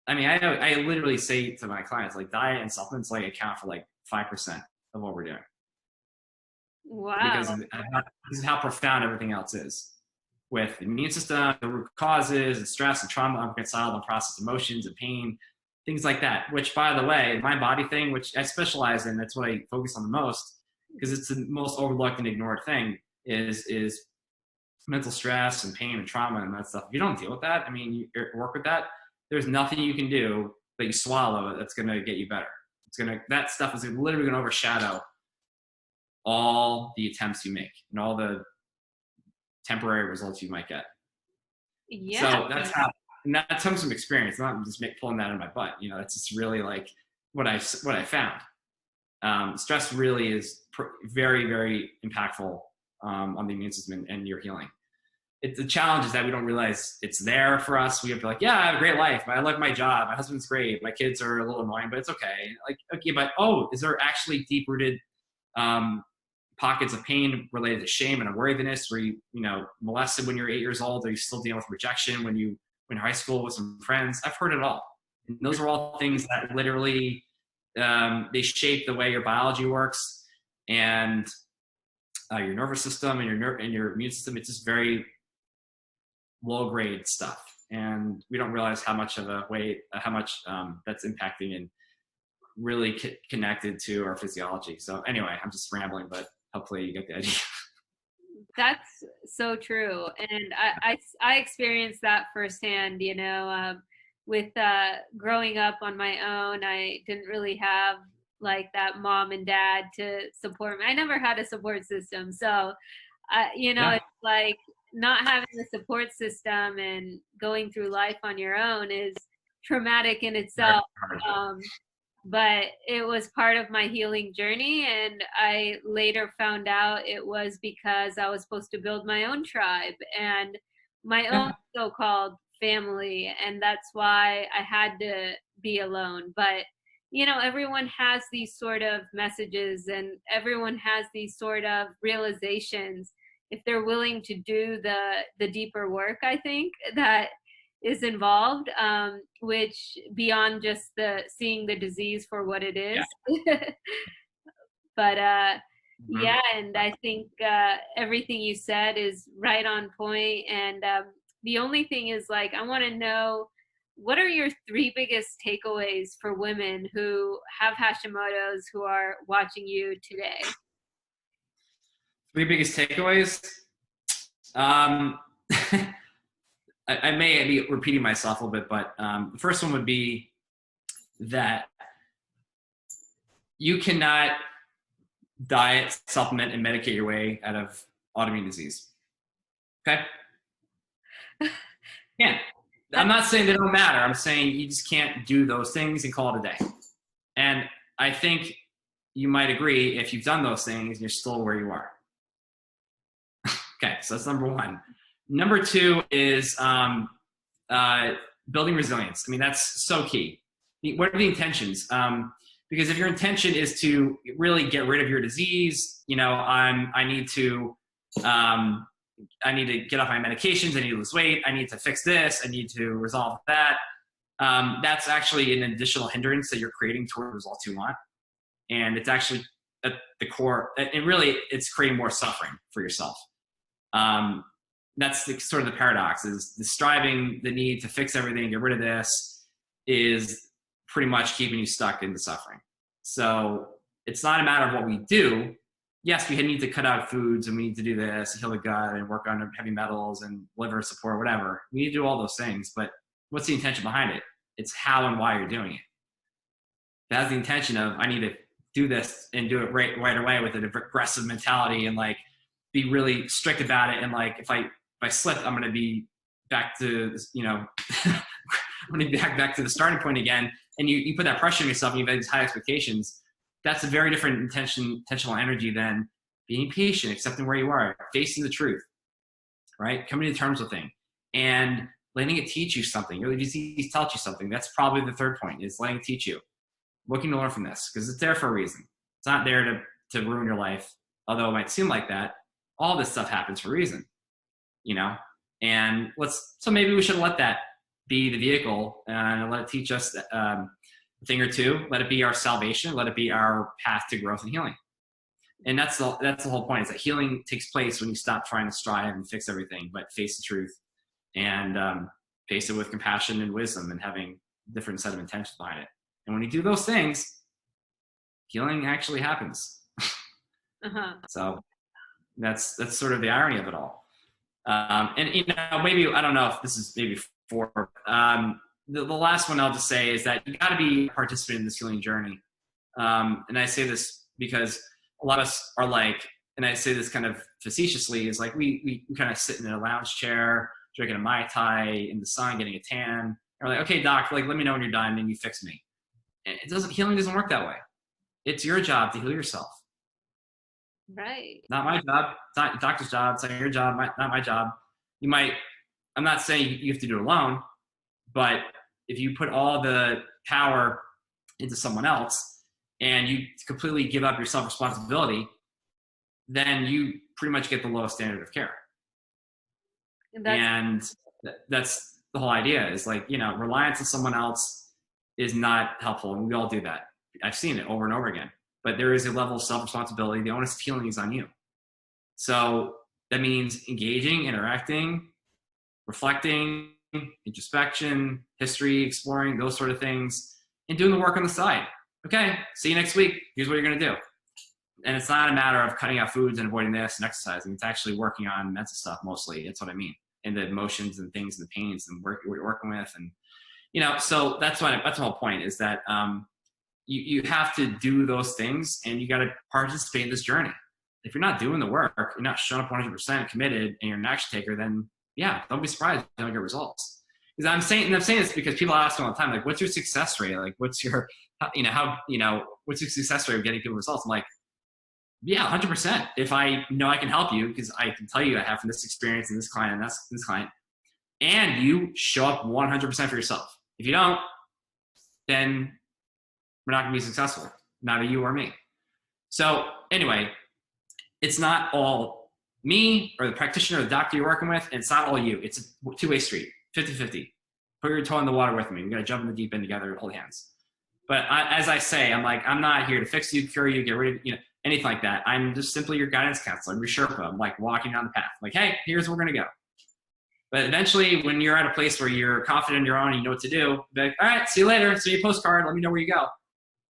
I literally say to my clients, like, diet and supplements like account for like 5% of what we're doing. Wow. Because this is how profound everything else is. With the immune system, the root causes, and stress and trauma, unreconciled, unprocessed emotions and pain, things like that. Which, by the way, my body thing, which I specialize in, that's what I focus on the most, because it's the most overlooked and ignored thing, is mental stress and pain and trauma and that stuff. If you don't deal with that, you work with that, there's nothing you can do that you swallow that's going to get you better. That stuff is literally going to overshadow all the attempts you make and all the temporary results you might get. Yeah. So that's how And that comes from experience, not just pulling that in my butt. You know, that's just really like what I found. Stress really is very, very impactful on the immune system and your healing. The challenge is that we don't realize it's there for us. We have to be like, yeah, I have a great life. I like my job. My husband's great. My kids are a little annoying, but it's okay. Like, okay, but is there actually deep-rooted pockets of pain related to shame and unworthiness? Were you molested when you were 8 years old? Are you still dealing with rejection when you were in high school with some friends? I've heard it all. And those are all things that literally they shape the way your biology works and your nervous system and your immune system. It's just very low grade stuff, and we don't realize how much that's impacting and really connected to our physiology. So anyway, I'm just rambling, but hopefully you get the idea. That's so true, and I experienced that firsthand. With growing up on my own, I didn't really have like that mom and dad to support me. I never had a support system, so Yeah. it's like not having a support system and going through life on your own is traumatic in itself. But it was part of my healing journey, and I later found out it was because I was supposed to build my own tribe and my own so-called family, and that's why I had to be alone. But everyone has these sort of messages, and everyone has these sort of realizations if they're willing to do the deeper work, I think, that is involved, which beyond just seeing the disease for what it is. Yeah. But Mm-hmm. yeah, and I think everything you said is right on point. And the only thing is, like, I want to know, what are your 3 biggest takeaways for women who have Hashimoto's who are watching you today? 3 biggest takeaways. I may be repeating myself a little bit, but the first one would be that you cannot diet, supplement, and medicate your way out of autoimmune disease. Okay? Yeah. I'm not saying they don't matter. I'm saying you just can't do those things and call it a day. And I think you might agree if you've done those things and you're still where you are. Okay, so that's number 1. Number 2 is building resilience. I mean, that's so key. What are the intentions? Because if your intention is to really get rid of your disease, I need to get off my medications. I need to lose weight. I need to fix this. I need to resolve that. That's actually an additional hindrance that you're creating toward the results you want. And it's actually at the core, and really it's creating more suffering for yourself. That's sort of the paradox, is the striving, the need to fix everything, get rid of this, is pretty much keeping you stuck in the suffering. So it's not a matter of what we do. Yes, we need to cut out foods, and we need to do this, and heal the gut, and work on heavy metals and liver support, whatever. We need to do all those things, but what's the intention behind it? It's how and why you're doing it. That's the intention of, I need to do this and do it right away with an aggressive mentality, and like be really strict about it. And like, if I slip, I'm going to be back to, I'm going to be back to the starting point again. And you put that pressure on yourself, and you have these high expectations. That's a very different intentional energy than being patient, accepting where you are, facing the truth, right? Coming to terms with things and letting it teach you something. Your disease tells you something. That's probably the 3rd point, is letting it teach you. What can you learn from this? Because it's there for a reason. It's not there to ruin your life, although it might seem like that. All this stuff happens for a reason, and so maybe we should let that be the vehicle and let it teach us a thing or two. Let it be our salvation. Let it be our path to growth and healing. And that's the whole point, is that healing takes place when you stop trying to strive and fix everything, but face the truth and face it with compassion and wisdom, and having a different set of intentions behind it. And when you do those things, healing actually happens. So that's sort of the irony of it all. And maybe, I don't know if this is maybe the last one I'll just say is that you got to be a participant in this healing journey. And I say this because a lot of us are like, and I say this kind of facetiously, is like we kind of sit in a lounge chair drinking a Mai Tai in the sun, getting a tan. And we're like, okay, doc, like, let me know when you're done and you fix me. And healing doesn't work that way. It's your job to heal yourself. Right. Not my job. It's not doctor's job. It's not your job. Not my job. I'm not saying you have to do it alone, but if you put all the power into someone else and you completely give up your self-responsibility, then you pretty much get the lowest standard of care. And that's the whole idea, is like, reliance on someone else is not helpful. And we all do that. I've seen it over and over again. But there is a level of self-responsibility. The onus of healing is on you. So that means engaging, interacting, reflecting, introspection, history, exploring, those sort of things, and doing the work on the side. Okay, see you next week. Here's what you're going to do. And it's not a matter of cutting out foods and avoiding this and exercising. It's actually working on mental stuff mostly. That's what I mean. And the emotions and things and the pains and what you're working with. And, so that's the whole point, is that you have to do those things, and you got to participate in this journey. If you're not doing the work, you're not showing up 100% committed, and you're an action taker, then yeah, don't be surprised if you don't get results. Because I'm saying this because people ask me all the time, like, what's your success rate? Like, what's your success rate of getting good results? I'm like, yeah, 100%. If I know I can help you, because I can tell you I have from this experience and this client and that's this client, and you show up 100% for yourself. If you don't, then we're not going to be successful, neither you or me. So anyway, it's not all me or the practitioner or the doctor you're working with, and it's not all you. It's a two-way street, 50-50. Put your toe in the water with me. We're going to jump in the deep end together, hold hands. But as I say, I'm not here to fix you, cure you, get rid of anything like that. I'm just simply your guidance counselor. I'm your Sherpa. I'm like walking down the path. Like, hey, here's where we're going to go. But eventually, when you're at a place where you're confident in your own and you know what to do, be like, all right, see you later. Send you a postcard. Let me know where you go.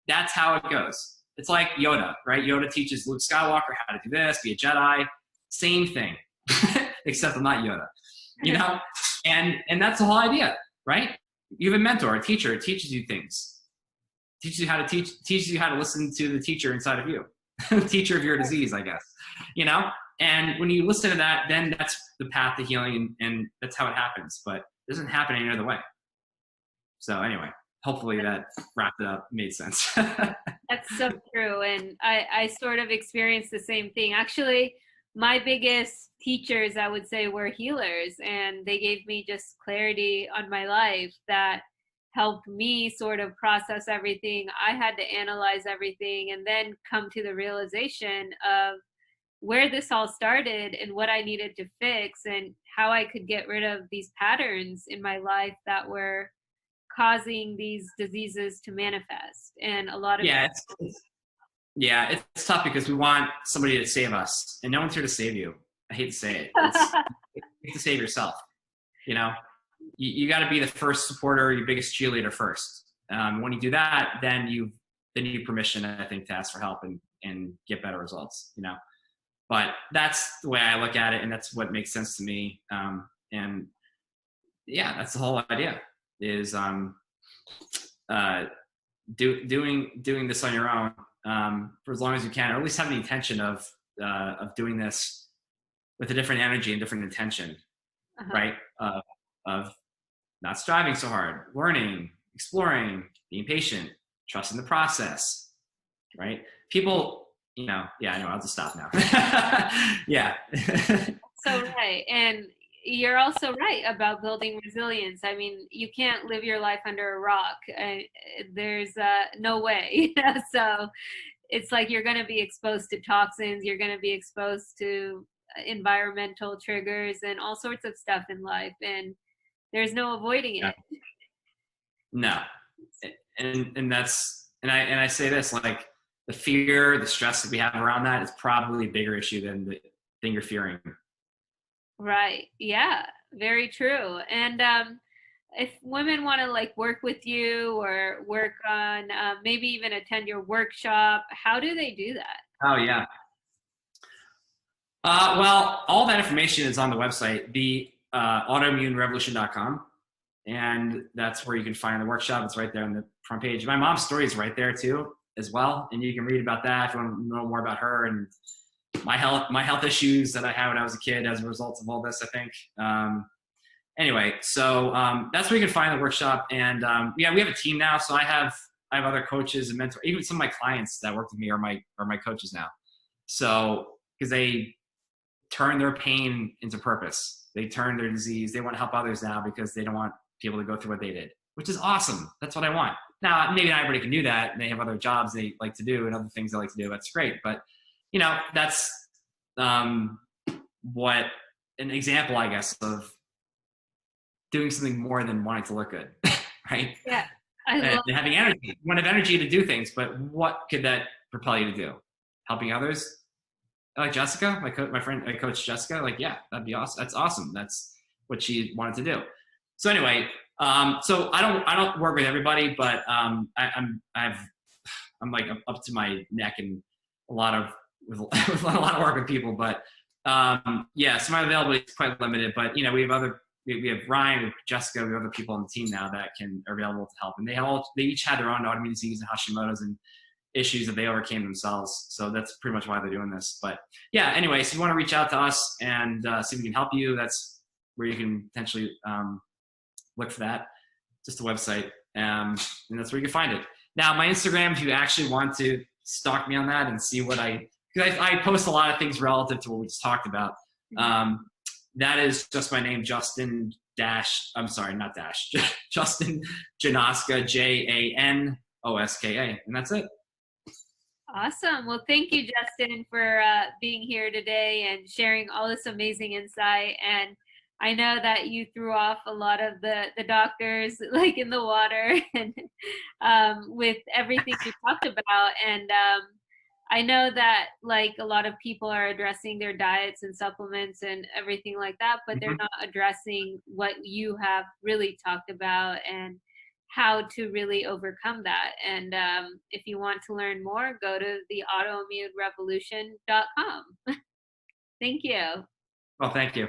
That's how it goes. It's like Yoda, right? Yoda teaches Luke Skywalker how to do this, be a Jedi. Same thing, except I'm not Yoda, And that's the whole idea, right? You have a mentor, a teacher. It teaches you things. Teaches you how to listen to the teacher inside of you, the teacher of your disease, I guess. And when you listen to that, then that's the path to healing, and that's how it happens. But it doesn't happen any other way. So anyway, hopefully that wrapped it up, made sense. That's so true. And I sort of experienced the same thing. Actually, my biggest teachers, I would say, were healers, and they gave me just clarity on my life that helped me sort of process everything. I had to analyze everything and then come to the realization of where this all started and what I needed to fix and how I could get rid of these patterns in my life that were causing these diseases to manifest. And a lot of it's tough because we want somebody to save us, and no one's here to save you. I hate to say it. You have to save yourself. You got to be the first supporter, your biggest cheerleader first. When you do that, then you need permission, I think, to ask for help and get better results. But that's the way I look at it, and that's what makes sense to me. And yeah, that's the whole idea. Is doing this on your own for as long as you can, or at least have the intention of doing this with a different energy and different intention, right? Of not striving so hard, learning, exploring, being patient, trusting the process, right? People, yeah, I know. I'll just stop now. Yeah. So right, and you're also right about building resilience. I mean, you can't live your life under a rock. There's no way. So it's like you're going to be exposed to toxins. You're going to be exposed to environmental triggers and all sorts of stuff in life. And there's no avoiding it. No. And I say this, like, the fear, the stress that we have around that is probably a bigger issue than the thing you're fearing. Right. Yeah, very true. And if women want to work with you or work on maybe even attend your workshop, how do they do that? Oh, yeah. Well, all that information is on the website, the autoimmunerevolution.com. And that's where you can find the workshop. It's right there on the front page. My mom's story is right there too, as well. And you can read about that if you want to know more about her and my health issues that I had when I was a kid as a result of all this, I think. anyway, so that's where you can find the workshop. And yeah, we have a team now. So I have other coaches and mentors. Even some of my clients that work with me are my coaches now. So because they turn their pain into purpose, they turn their disease. They want to help others now because they don't want people to go through what they did, which is awesome. That's what I want. Now, maybe not everybody can do that, and they have other jobs they like to do and other things they like to do. That's great, but that's um, what an example, I guess, of doing something more than wanting to look good, right? Yeah, I And love having energy. You want to have energy to do things, but what could that propel you to do? Helping others? Like Jessica, my coach Jessica, like, yeah, that'd be awesome. That's awesome. That's what she wanted to do. So anyway, so I don't work with everybody, but I'm like up to my neck in a lot of with a lot of work with people. But yeah, so my availability is quite limited. But we have Ryan, we have Jessica, we have other people on the team now that are available to help, and they each had their own autoimmune disease and Hashimotos and issues that they overcame themselves. So that's pretty much why they're doing this. But yeah, anyway, so if you want to reach out to us and see if we can help you, that's where you can potentially look for that. Just the website, and that's where you can find it. Now, my Instagram, if you actually want to stalk me on that and see because I post a lot of things relative to what we just talked about. That is just my name, Justin I'm sorry, not Dash, Justin Janoska, Janoska, and that's it. Awesome. Well, thank you, Justin, for being here today and sharing all this amazing insight. And I know that you threw off a lot of the doctors like in the water and with everything you talked about. And I know that like a lot of people are addressing their diets and supplements and everything like that, but they're not addressing what you have really talked about and how to really overcome that. And if you want to learn more, go to the autoimmunerevolution.com. Thank you. Well, thank you.